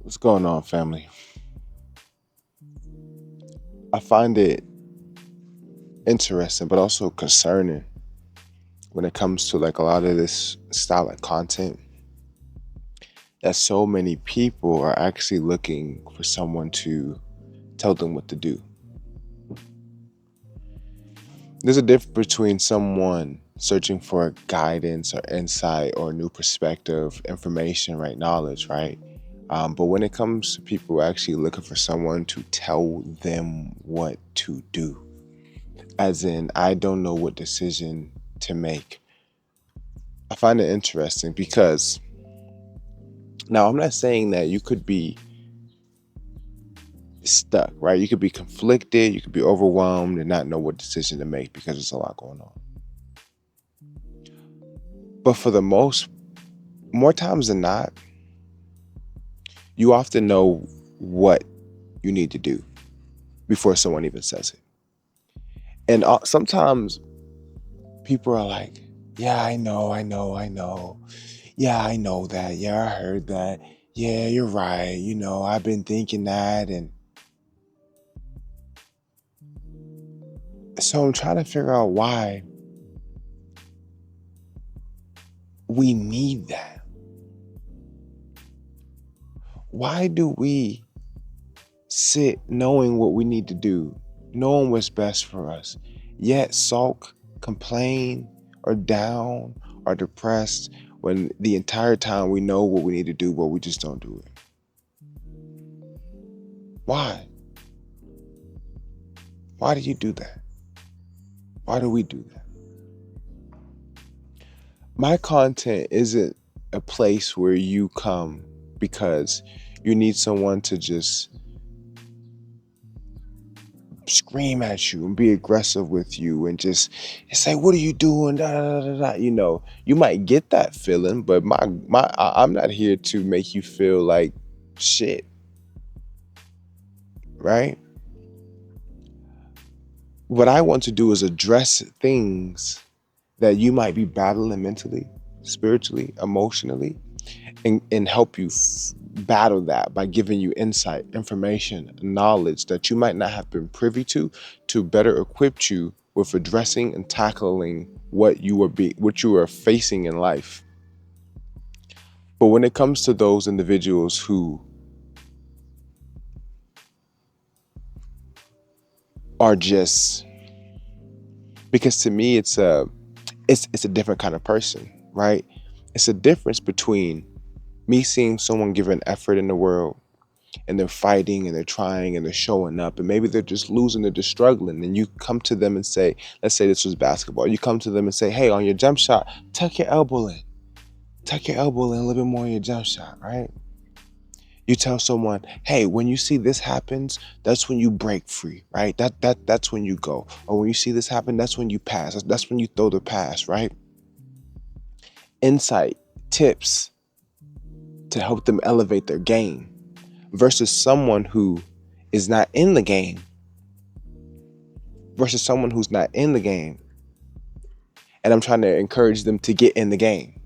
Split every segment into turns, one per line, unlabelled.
What's going on, family? I find it interesting, but also concerning when it comes to like a lot of this style of content that so many people are actually looking for someone to tell them what to do. There's a difference between someone searching for guidance or insight or new perspective, information, right? Knowledge, right? But when it comes to people actually looking for someone to tell them what to do, as in, I don't know what decision to make. I find it interesting because now I'm not saying that you could be stuck, right? You could be conflicted, you could be overwhelmed and not know what decision to make because there's a lot going on. But for the more times than not, you often know what you need to do before someone even says it. And sometimes people are like, yeah, I know. Yeah, I know that. Yeah, I heard that. Yeah, you're right. I've been thinking that. And so I'm trying to figure out why we need that. Why do we sit knowing what we need to do, knowing what's best for us, yet sulk, complain, or down, or depressed when the entire time we know what we need to do, but we just don't do it? Why? Why do you do that? Why do we do that? My content isn't a place where you come because you need someone to just scream at you and be aggressive with you and just say, what are you doing? Da, da, da, da. You might get that feeling, but I'm not here to make you feel like shit, right? What I want to do is address things that you might be battling mentally, spiritually, emotionally, and help you battle that by giving you insight, information, knowledge that you might not have been privy to better equip you with addressing and tackling what you are facing in life. But when it comes to those individuals who are just, because to me it's a different kind of person, right? It's a difference between me seeing someone give an effort in the world and they're fighting and they're trying and they're showing up and maybe they're just losing, they're just struggling, and you come to them and say, let's say this was basketball, you come to them and say, hey, on your jump shot, tuck your elbow in a little bit more on your jump shot, right? You tell someone, hey, when you see this happens, that's when you break free, right? That's when you go. Or when you see this happen, that's when you pass. That's when you throw the pass, right? Insight, tips to help them elevate their game versus someone who is not in the game and I'm trying to encourage them to get in the game,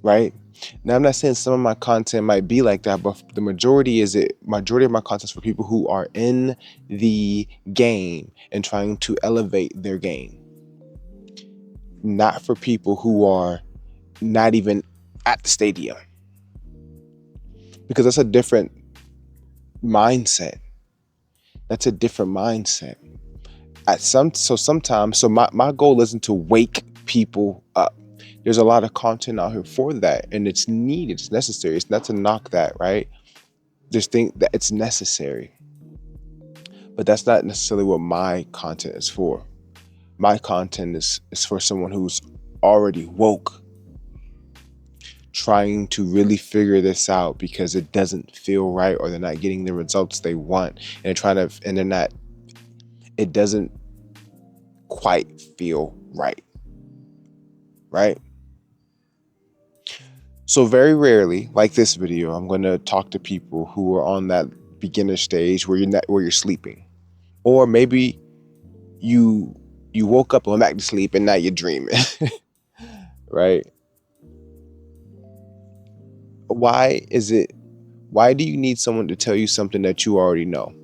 right? Now, I'm not saying some of my content might be like that, but the majority of my content is for people who are in the game and trying to elevate their game, not for people who are not even at the stadium, because that's a different mindset. So my goal isn't to wake people up. There's a lot of content out here for that, and it's needed, it's necessary. It's not to knock that, right? Just think that it's necessary. But that's not necessarily what my content is for. My content is for someone who's already woke, trying to really figure this out because it doesn't feel right or they're not getting the results they want, and it doesn't quite feel right. Right? So very rarely, like this video, I'm going to talk to people who are on that beginner stage where you're sleeping, or maybe you woke up and went back to sleep and now you're dreaming, right? Why do you need someone to tell you something that you already know?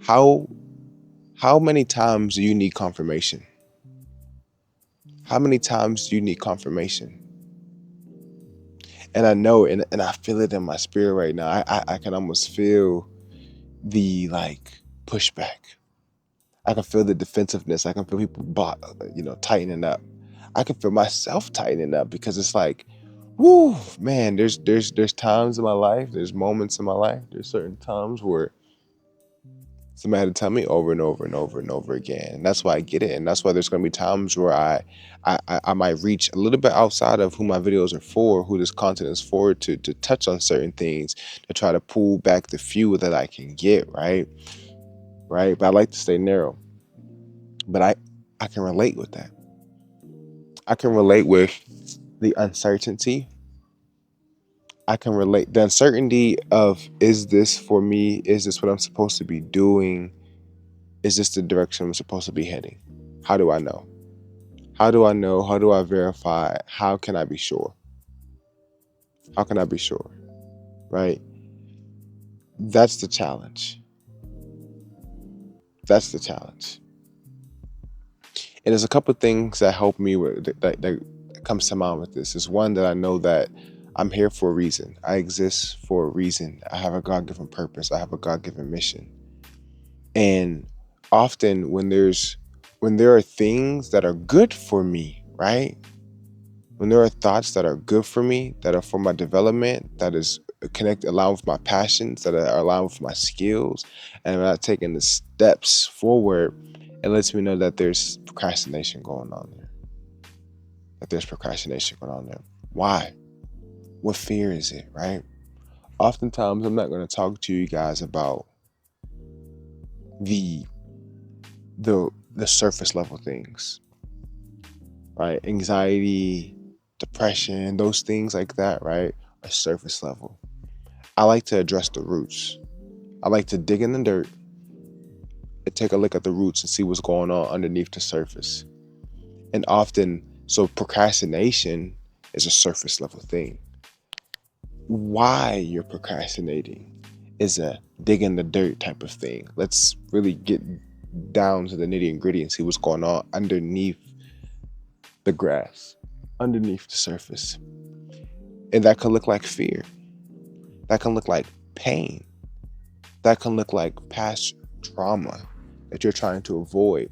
How how many times do you need confirmation? How many times do you need confirmation? And I know, and I feel it in my spirit right now. I can almost feel the like pushback. I can feel the defensiveness. I can feel people tightening up. I can feel myself tightening up because it's like, whoo, man, there's times in my life, there's moments in my life, there's certain times where somebody had to tell me over and over and over and over again. And that's why I get it. And that's why there's gonna be times where I might reach a little bit outside of who my videos are for, who this content is for, to touch on certain things, to try to pull back the few that I can get, right? Right. But I like to stay narrow. But I can relate with that. I can relate with the uncertainty. I can relate the uncertainty of, is this for me? Is this what I'm supposed to be doing? Is this the direction I'm supposed to be heading? How do I know? How do I know? How do I verify? How can I be sure? How can I be sure? Right? That's the challenge. That's the challenge. And there's a couple of things that help me with that comes to mind with this. Is one, that I know that I'm here for a reason. I exist for a reason. I have a God-given purpose. I have a God-given mission. And often when there are things that are good for me, right? When there are thoughts that are good for me, that are for my development, that is aligned with my passions, that are aligned with my skills, and I'm not taking the steps forward, it lets me know that there's procrastination going on there. Why? What fear is it, right? Oftentimes, I'm not going to talk to you guys about the surface level things, right? Anxiety, depression, those things like that, right, are surface level. I like to address the roots. I like to dig in the dirt and take a look at the roots and see what's going on underneath the surface. And often, so procrastination is a surface level thing. Why you're procrastinating is a dig in the dirt type of thing. Let's really get down to the nitty and gritty and see what's going on underneath the grass, underneath the surface. And that can look like fear. That can look like pain. That can look like past trauma that you're trying to avoid.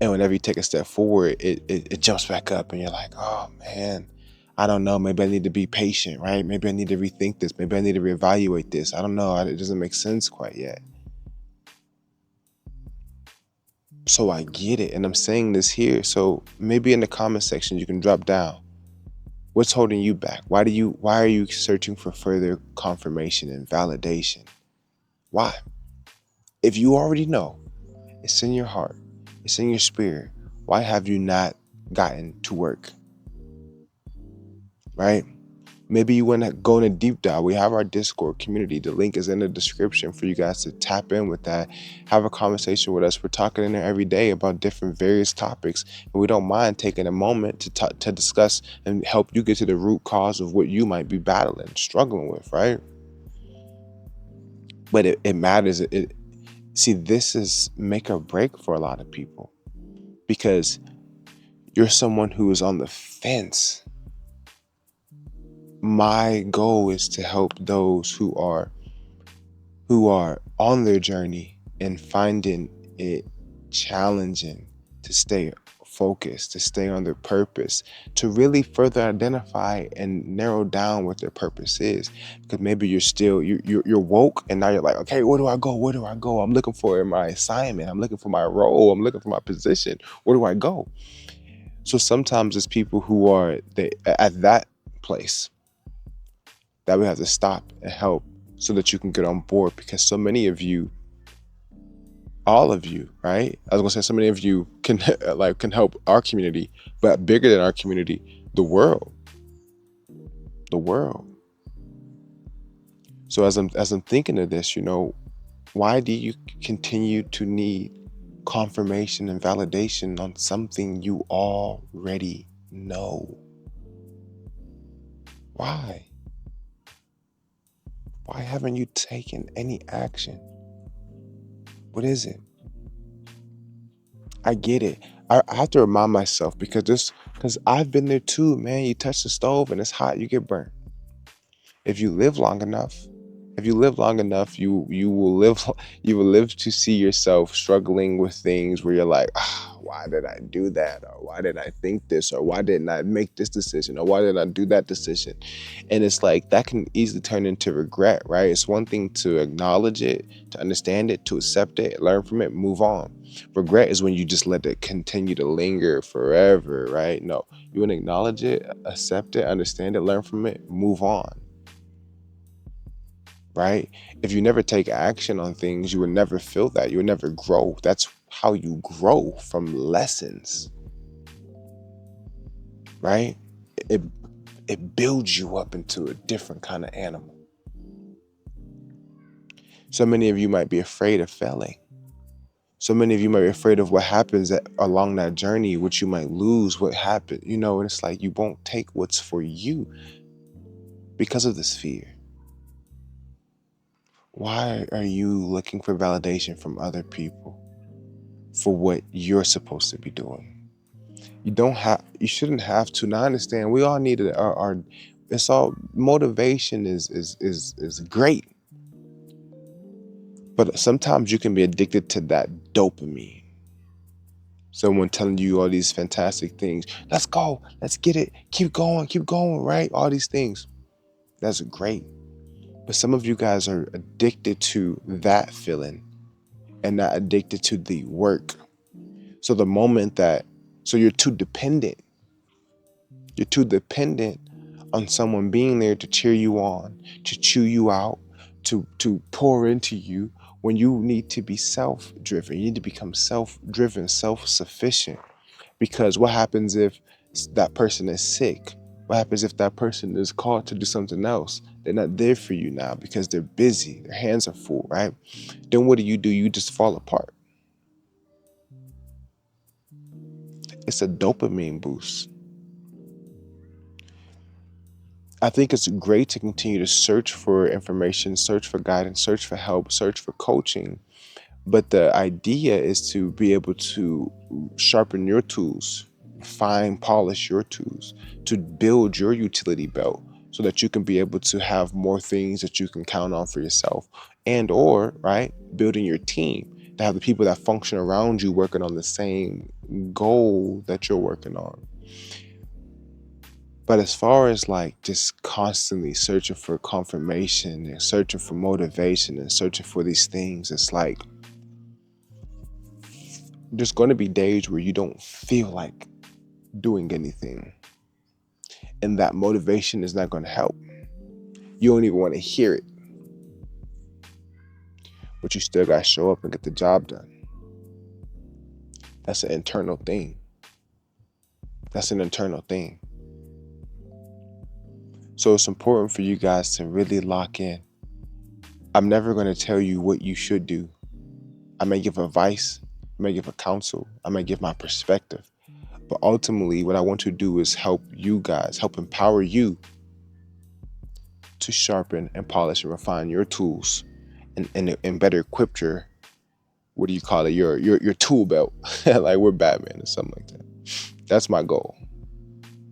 And whenever you take a step forward, it jumps back up and you're like, oh man, I don't know. Maybe I need to be patient, right? Maybe I need to rethink this. Maybe I need to reevaluate this. I don't know. It doesn't make sense quite yet. So I get it. And I'm saying this here. So maybe in the comment section, you can drop down. What's holding you back? Why are you searching for further confirmation and validation? Why? If you already know, it's in your heart, it's in your spirit, why have you not gotten to work? Right? Maybe you want to go in a deep dive. We have our Discord community. The link is in the description for you guys to tap in with that. Have a conversation with us. We're talking in there every day about different various topics. And we don't mind taking a moment to discuss and help you get to the root cause of what you might be battling, struggling with, right? But it matters. See, this is make or break for a lot of people because you're someone who is on the fence. My goal is to help those who are on their journey and finding it challenging to stay focused, to stay on their purpose, to really further identify and narrow down what their purpose is. Because maybe you're woke and now you're like, okay, where do I go? I'm looking for my assignment. I'm looking for my role. I'm looking for my position. Where do I go? So sometimes it's people who are at that place that we have to stop and help so that you can get on board, because so many of you, all of you, right? I was gonna say so many of you can help our community, but bigger than our community, the world. So as I'm thinking of this, why do you continue to need confirmation and validation on something you already know? Why? Why haven't you taken any action? What is it? I get it. I have to remind myself because I've been there too, man. You touch the stove and it's hot, you get burnt. If you live long enough, you will live you will live to see yourself struggling with things where you're like, why did I do that? Or why did I think this? Or why didn't I make this decision? Or why did I do that decision? And it's like that can easily turn into regret, right? It's one thing to acknowledge it, to understand it, to accept it, learn from it, move on. Regret is when you just let it continue to linger forever, right? No, you want to acknowledge it, accept it, understand it, learn from it, move on. Right? If you never take action on things, you will never feel that. You will never grow. That's how you grow, from lessons, right? It it builds you up into a different kind of animal. So many of you might be afraid of failing. So many of you might be afraid of what happens along that journey, what you might lose, what happened, and it's like you won't take what's for you because of this fear. Why are you looking for validation from other people for what you're supposed to be doing? You shouldn't have to. Now I understand we all need our it's all motivation is great. But sometimes you can be addicted to that dopamine. Someone telling you all these fantastic things. Let's go, let's get it, keep going, right? All these things. That's great. But some of you guys are addicted to that feeling and not addicted to the work. So you're too dependent. You're too dependent on someone being there to cheer you on, to chew you out, to pour into you when you need to be self-driven. You need to become self-driven, self-sufficient. Because what happens if that person is sick? What happens if that person is called to do something else? They're not there for you now because they're busy. Their hands are full, right? Then what do? You just fall apart. It's a dopamine boost. I think it's great to continue to search for information, search for guidance, search for help, search for coaching. But the idea is to be able to sharpen your tools, fine polish your tools, to build your utility belt so that you can be able to have more things that you can count on for yourself, and or, right, building your team to have the people that function around you working on the same goal that you're working on. But as far as like just constantly searching for confirmation and searching for motivation and searching for these things, it's like there's going to be days where you don't feel like doing anything. And that motivation is not going to help. You don't even want to hear it. But you still got to show up and get the job done. That's an internal thing. That's an internal thing. So it's important for you guys to really lock in. I'm never going to tell you what you should do. I may give advice, I may give a counsel, I may give my perspective. But ultimately, what I want to do is help you guys, help empower you to sharpen and polish and refine your tools and better equip your, what do you call it, your tool belt. Like we're Batman or something like that. That's my goal.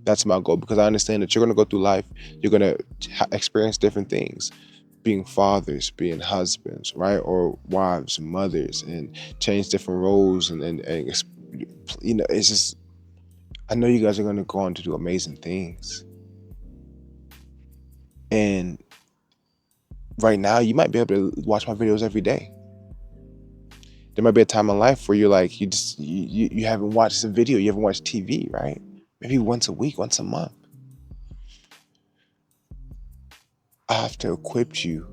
That's my goal, because I understand that you're going to go through life. You're going to experience different things, being fathers, being husbands, right? Or wives, mothers, and change different roles. And it's just, I know you guys are going to go on to do amazing things. And right now, you might be able to watch my videos every day. There might be a time in life where you're like, you haven't watched a video, you haven't watched TV, right? Maybe once a week, once a month. I have to equip you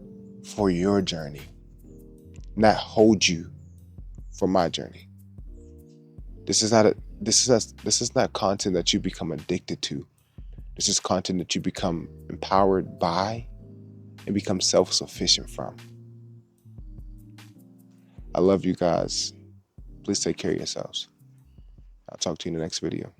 for your journey, not hold you for my journey. This is not content that you become addicted to. This is content that you become empowered by and become self-sufficient from. I love you guys. Please take care of yourselves. I'll talk to you in the next video.